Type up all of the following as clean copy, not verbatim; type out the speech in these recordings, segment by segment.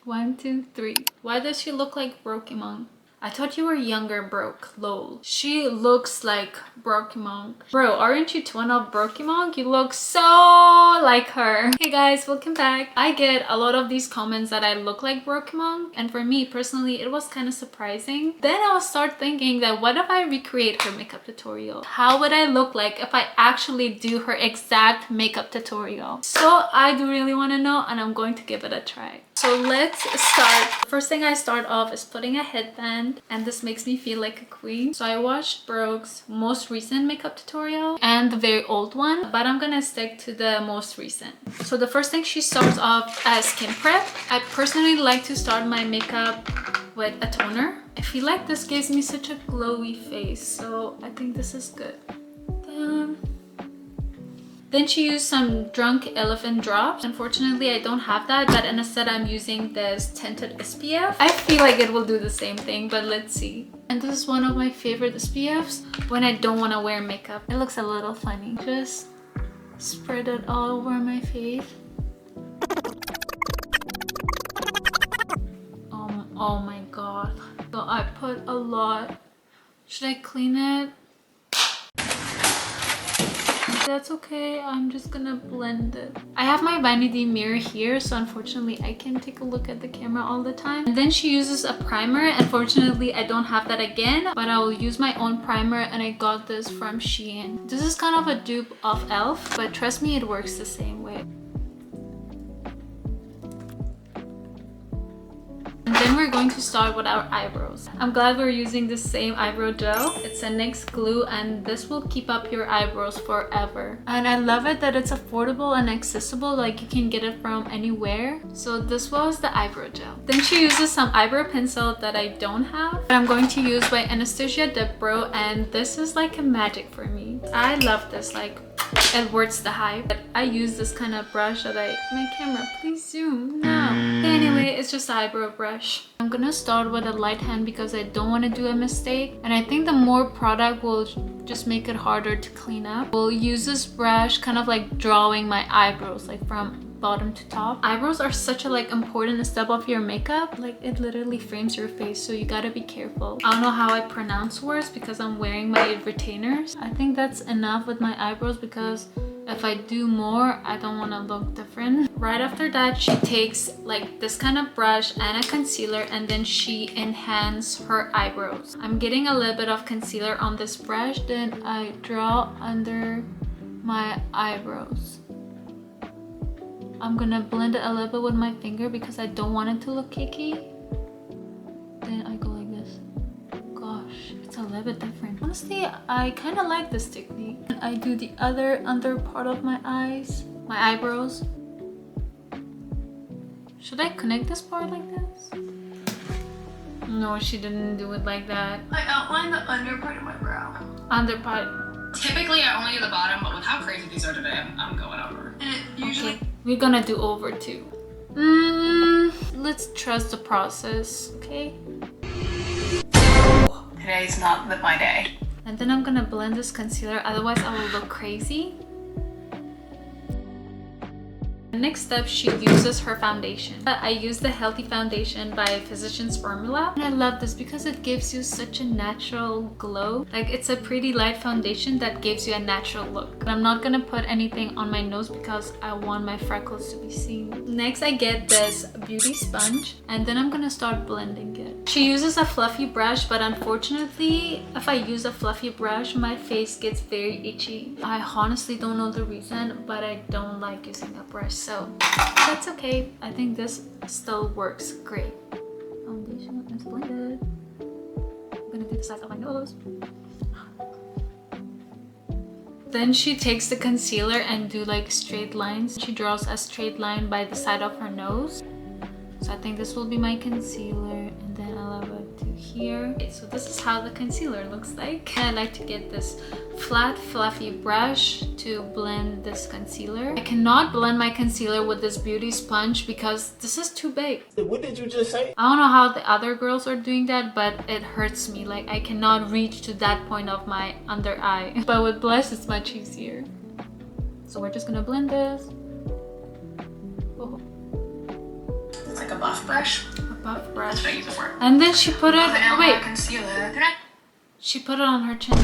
1, 2, 3. Why does she look like Brokemon? I thought you were younger, Broke. Lol. She looks like Brokemon. Bro, aren't you twin of Brokemon? You look so like her. Hey guys, welcome back. I get a lot of these comments that I look like Brokemon, and for me personally, it was kind of surprising. Then I was start thinking that what if I recreate her makeup tutorial? How would I look like if I actually do her exact makeup tutorial? So I do really want to know, and I'm going to give it a try. So let's start. First thing I start off is putting a headband, and this makes me feel like a queen. So I watched Brooke's most recent makeup tutorial and the very old one, but I'm gonna stick to the most recent. So the first thing she starts off as skin prep. I personally like to start my makeup with a toner. I feel like this gives me such a glowy face, so I think this is good. Then she used some Drunk Elephant drops. Unfortunately, I don't have that, but instead I'm using this tinted SPF. I feel like it will do the same thing, but let's see. And this is one of my favorite SPFs when I don't want to wear makeup. It looks a little funny. Just spread it all over my face. Oh my god. So I put a lot. Should I clean it? That's okay, I'm just gonna blend it. I have my vanity mirror here, so unfortunately I can take a look at the camera all the time. And then she uses a primer. Unfortunately, I don't have that again, but I will use my own primer, and I got this from Shein. This is kind of a dupe of e.l.f., but trust me, it works the same way. Then we're going to start with our eyebrows. I'm glad we're using the same eyebrow gel. It's a NYX glue, and this will keep up your eyebrows forever. And I love it that it's affordable and accessible, like you can get it from anywhere. So this was the eyebrow gel. Then she uses some eyebrow pencil that I don't have, but I'm going to use by Anastasia Dipbrow, and this is like a magic for me. I love this, like it works the hype. But I use this kind of brush that my camera, please zoom now. Anyway, it's just an eyebrow brush. I'm gonna start with a light hand because I don't want to do a mistake, and I think the more product will just make it harder to clean up. We'll use this brush kind of like drawing my eyebrows, like from bottom to top. Eyebrows are such a like important step of your makeup. Like it literally frames your face, so you gotta be careful. I don't know how I pronounce words because I'm wearing my retainers. I think that's enough with my eyebrows because if I do more, I don't want to look different. Right after that, she takes like this kind of brush and a concealer, and then she enhances her eyebrows. I'm getting a little bit of concealer on this brush, then I draw under my eyebrows. I'm gonna blend it a little bit with my finger because I don't want it to look cakey. Then I go like this. Gosh, it's a little bit different. Honestly, I kind of like this technique. And I do the other under part of my eyes, my eyebrows. Should I connect this part like this? No, she didn't do it like that. I outlined the under part of my brow. Under part. Typically, I only do the bottom, but with how crazy these are today, I'm going over. And it usually... Okay. We're gonna do over too. Let's trust the process, okay? Today's not my day. And then I'm gonna blend this concealer, otherwise I will look crazy. Next step, she uses her foundation. I use the Healthy Foundation by Physicians Formula, and I love this because it gives you such a natural glow. Like it's a pretty light foundation that gives you a natural look. But I'm not gonna put anything on my nose because I want my freckles to be seen. Next, I get this beauty sponge, and then I'm gonna start blending it. She uses a fluffy brush, but unfortunately, if I use a fluffy brush, my face gets very itchy. I honestly don't know the reason, but I don't like using a brush. So that's okay. I think this still works great. Foundation is blended. I'm gonna do the sides of my nose. Then she takes the concealer and do like straight lines. She draws a straight line by the side of her nose. So I think this will be my concealer, and then I'll have it to here. Okay, so this is how the concealer looks like. I like to get this flat fluffy brush to blend this concealer. I cannot blend my concealer with this beauty sponge because this is too big. What did you just say? I don't know how the other girls are doing that, but it hurts me. Like I cannot reach to that point of my under eye. But with blush, it's much easier. So we're just gonna blend this. Oh. like a buff brush. A buff That's brush. what I use it for. And then she put it. Now Wait. concealer. She put it on her chin.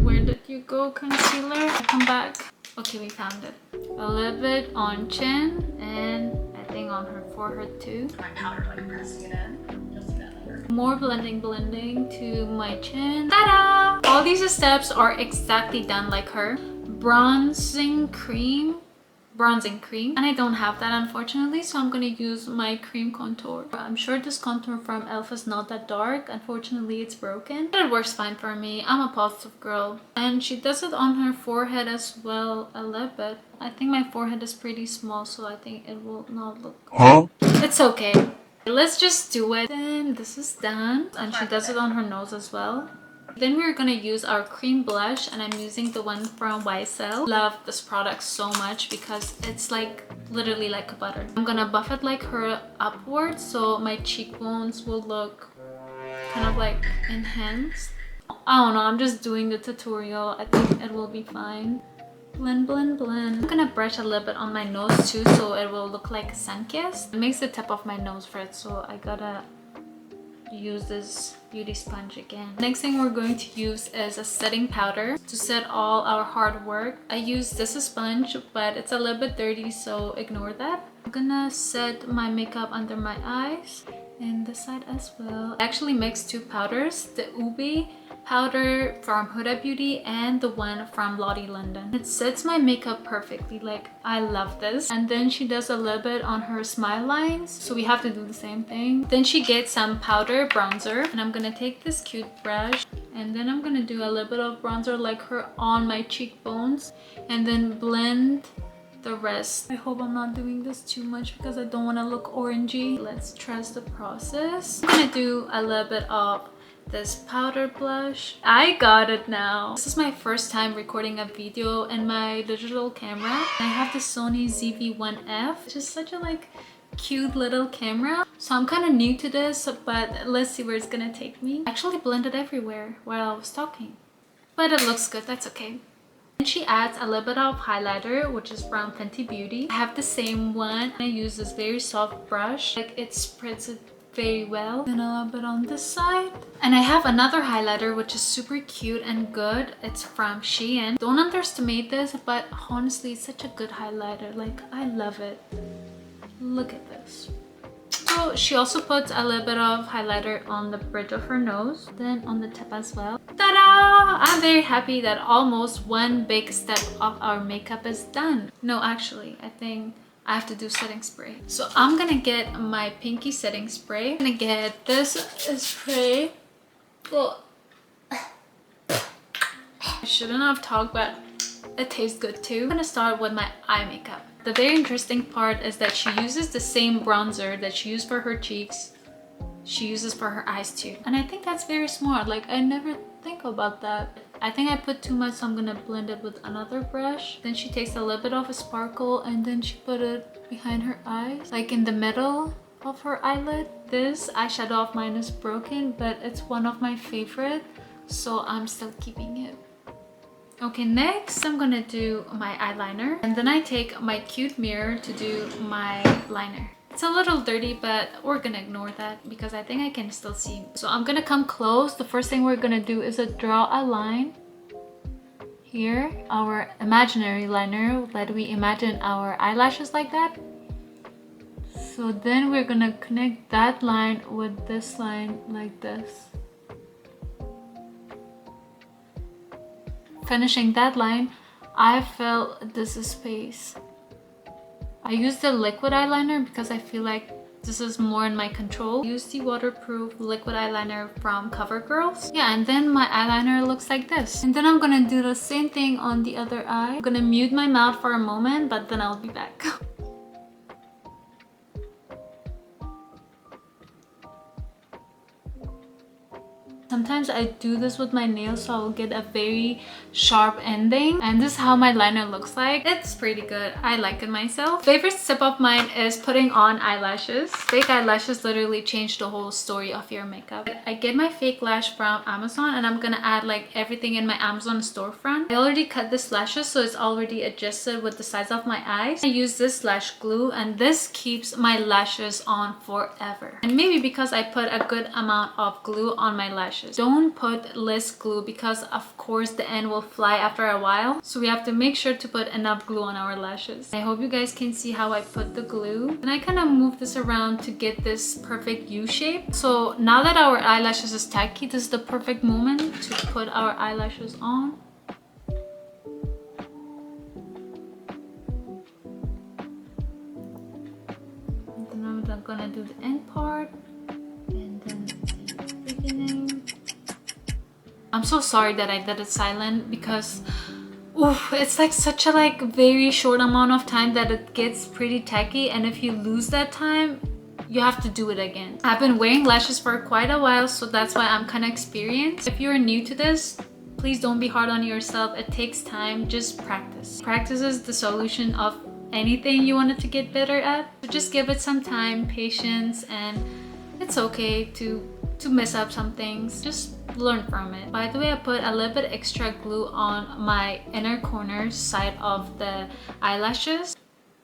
Where did you go, concealer? Come back. Okay, we found it. A little bit on chin and I think on her forehead too. My powder, like pressing it in. You'll see that later. More blending to my chin. Ta-da! All these steps are exactly done like her. Bronzing cream. And I don't have that unfortunately, so I'm gonna use my cream contour. I'm sure this contour from e.l.f. is not that dark. Unfortunately, it's broken, but it works fine for me. I'm a positive girl. And she does it on her forehead as well a little bit. I think my forehead is pretty small, so I think it will not look... It's okay. Let's just do it. Then this is done. And she does it on her nose as well. Then we're gonna use our cream blush, and I'm using the one from YSL. Love this product so much because it's like literally like a butter. I'm gonna buff it like her upwards so my cheekbones will look kind of like enhanced. I don't know, I'm just doing the tutorial. I think it will be fine. Blend. I'm gonna brush a little bit on my nose too so it will look like a sun-kissed. It makes the tip of my nose red, so I gotta use this beauty sponge again. Next thing we're going to use is a setting powder to set all our hard work. I use this sponge, but it's a little bit dirty, so ignore that. I'm gonna set my makeup under my eyes and this side as well. I actually mixed two powders, the Ube powder from Huda Beauty and the one from Lottie London. It sets my makeup perfectly, like I love this. And then she does a little bit on her smile lines, so we have to do the same thing. Then she gets some powder bronzer, and I'm gonna take this cute brush and then I'm gonna do a little bit of bronzer like her on my cheekbones and then blend the rest. I hope I'm not doing this too much because I don't want to look orangey. Let's trust the process. I'm gonna do a little bit of this powder blush. I got it now. This is my first time recording a video in my digital camera. I have the Sony ZV-1F, which is such a like cute little camera. So I'm kind of new to this, but let's see where it's gonna take me. I actually blended everywhere while I was talking, but it looks good. That's okay. And she adds a little bit of highlighter, which is from Fenty Beauty. I have the same one. I use this very soft brush, like it spreads it very well. And a little bit on this side. And I have another highlighter which is super cute and good. It's from Shein. Don't underestimate this, but honestly it's such a good highlighter. Like I love it. Look at this. So she also puts a little bit of highlighter on the bridge of her nose, then on the tip as well. Ta-da! I'm very happy that almost one big step of our makeup is done. No, actually, I think I have to do setting spray. So I'm gonna get my pinky setting spray. I'm gonna get this spray. Well, I shouldn't have talked, but it tastes good too. I'm gonna start with my eye makeup. The very interesting part is that she uses the same bronzer that she used for her cheeks. She uses for her eyes too. And I think that's very smart. Like I never think about that. I think I put too much, so I'm gonna blend it with another brush. Then she takes a little bit of a sparkle and then she put it behind her eyes, like in the middle of her eyelid. This eyeshadow of mine is broken, but it's one of my favorite, so I'm still keeping it. Okay, next I'm gonna do my eyeliner, and then I take my cute mirror to do my liner. It's a little dirty, but we're gonna ignore that because I think I can still see. So I'm gonna come close. The first thing we're gonna do is draw a line here, our imaginary liner. Let we imagine our eyelashes like that. So then we're gonna connect that line with this line like this. Finishing that line, I fill this space. I use the liquid eyeliner because I feel like this is more in my control. Use the waterproof liquid eyeliner from CoverGirl. Yeah, and then my eyeliner looks like this. And then I'm gonna do the same thing on the other eye. I'm gonna mute my mouth for a moment, but then I'll be back. Sometimes I do this with my nails, so I will get a very sharp ending. And this is how my liner looks like. It's pretty good. I like it myself. Favorite step of mine is putting on eyelashes. Fake eyelashes literally change the whole story of your makeup. I get my fake lash from Amazon, and I'm gonna add like everything in my Amazon storefront. I already cut this lashes, so it's already adjusted with the size of my eyes. I use this lash glue, and this keeps my lashes on forever. And maybe because I put a good amount of glue on my lashes. Don't put less glue because of course the end will fly after a while. So we have to make sure to put enough glue on our lashes. I hope you guys can see how I put the glue. And I kind of move this around to get this perfect U shape. So now that our eyelashes is tacky, this is the perfect moment to put our eyelashes on. And then I'm gonna do the end part. And then the beginning. I'm so sorry that I did it silent because it's like such a very short amount of time that it gets pretty tacky, and if you lose that time, you have to do it again. I've been wearing lashes for quite a while, so that's why I'm kind of experienced. If you're new to this, please don't be hard on yourself. It takes time. Just practice. Practice is the solution of anything you wanted to get better at. So just give it some time, patience, and it's okay to mess up some things. Just learn from it. By the way, I put a little bit extra glue on my inner corner side of the eyelashes.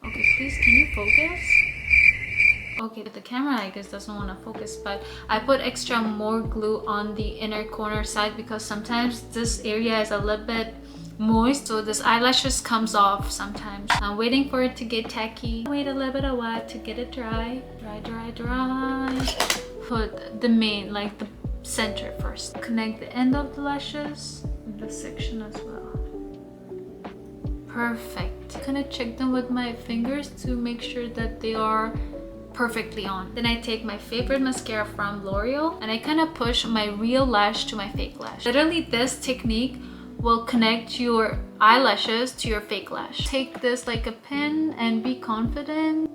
Okay, please, can you focus? Okay, the camera I guess doesn't want to focus, but I put extra more glue on the inner corner side because sometimes this area is a little bit moist, so this eyelashes comes off sometimes. I'm waiting for it to get tacky. Wait a little bit of while to get it dry. Dry. Put the main, like the center first. Connect the end of the lashes in this section as well. Perfect. I'm gonna check them with my fingers to make sure that they are perfectly on. Then I take my favorite mascara from L'Oreal and I kind of push my real lash to my fake lash. Literally, this technique will connect your eyelashes to your fake lash. Take this like a pin and be confident.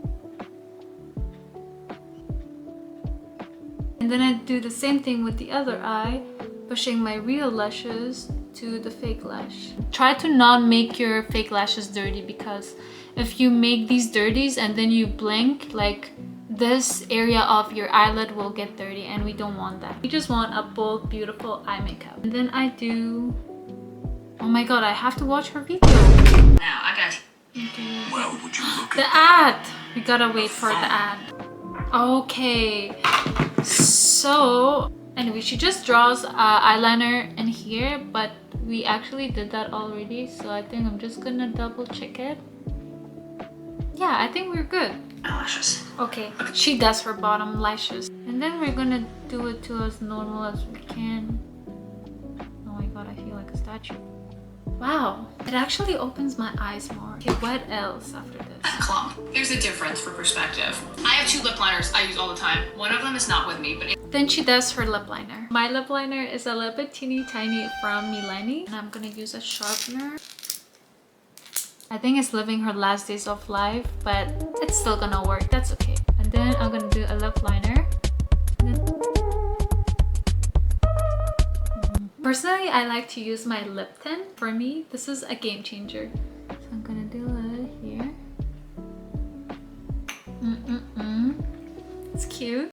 And then I do the same thing with the other eye, pushing my real lashes to the fake lash. Try to not make your fake lashes dirty, because if you make these dirties and then you blink, like this area of your eyelid will get dirty, and we don't want that. We just want a bold, beautiful eye makeup. And then I do... Oh my god, I have to watch her video. Now, I got you. Okay. Well, would you look The ad! We gotta wait for the ad. Okay. So anyway, she just draws eyeliner in here, but we actually did that already, so I think I'm just gonna double check it. Yeah, I think we're good. Eyelashes. Okay, she does her bottom lashes, and then we're gonna do it to as normal as we can. Oh my god, I feel like a statue. Wow, it actually opens my eyes more. Okay, what else after this? Clump. Here's the difference for perspective. I have 2 lip liners I use all the time. One of them is not with me, but then she does her lip liner. My lip liner is a little bit teeny tiny from Milani, and I'm gonna use a sharpener. I think it's living her last days of life, but it's still gonna work. That's okay. And then I'm gonna do a lip liner. Personally, I like to use my lip tint. For me, this is a game changer. So I'm gonna do it here. It's cute.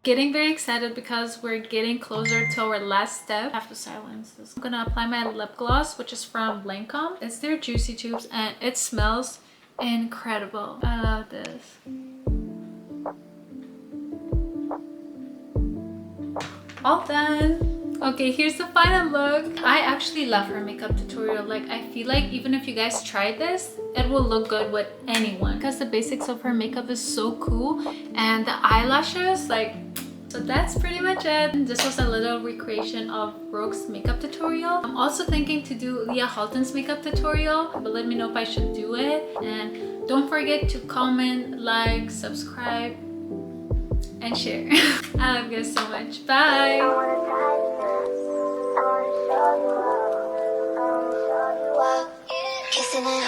Getting very excited because we're getting closer to our last step. I have to silence this. I'm gonna apply my lip gloss, which is from Lancome. It's their Juicy Tubes, and it smells incredible. I love this. All done. Okay, here's the final look. I actually love her makeup tutorial. Like, I feel like even if you guys tried this, it will look good with anyone, because the basics of her makeup is so cool, and the eyelashes, like, so that's pretty much it. This was a little recreation of Brooke's makeup tutorial. I'm also thinking to do Leah Halton's makeup tutorial, but let me know if I should do it. And don't forget to comment, like, subscribe, and share. I love you guys so much. Bye. Kissing and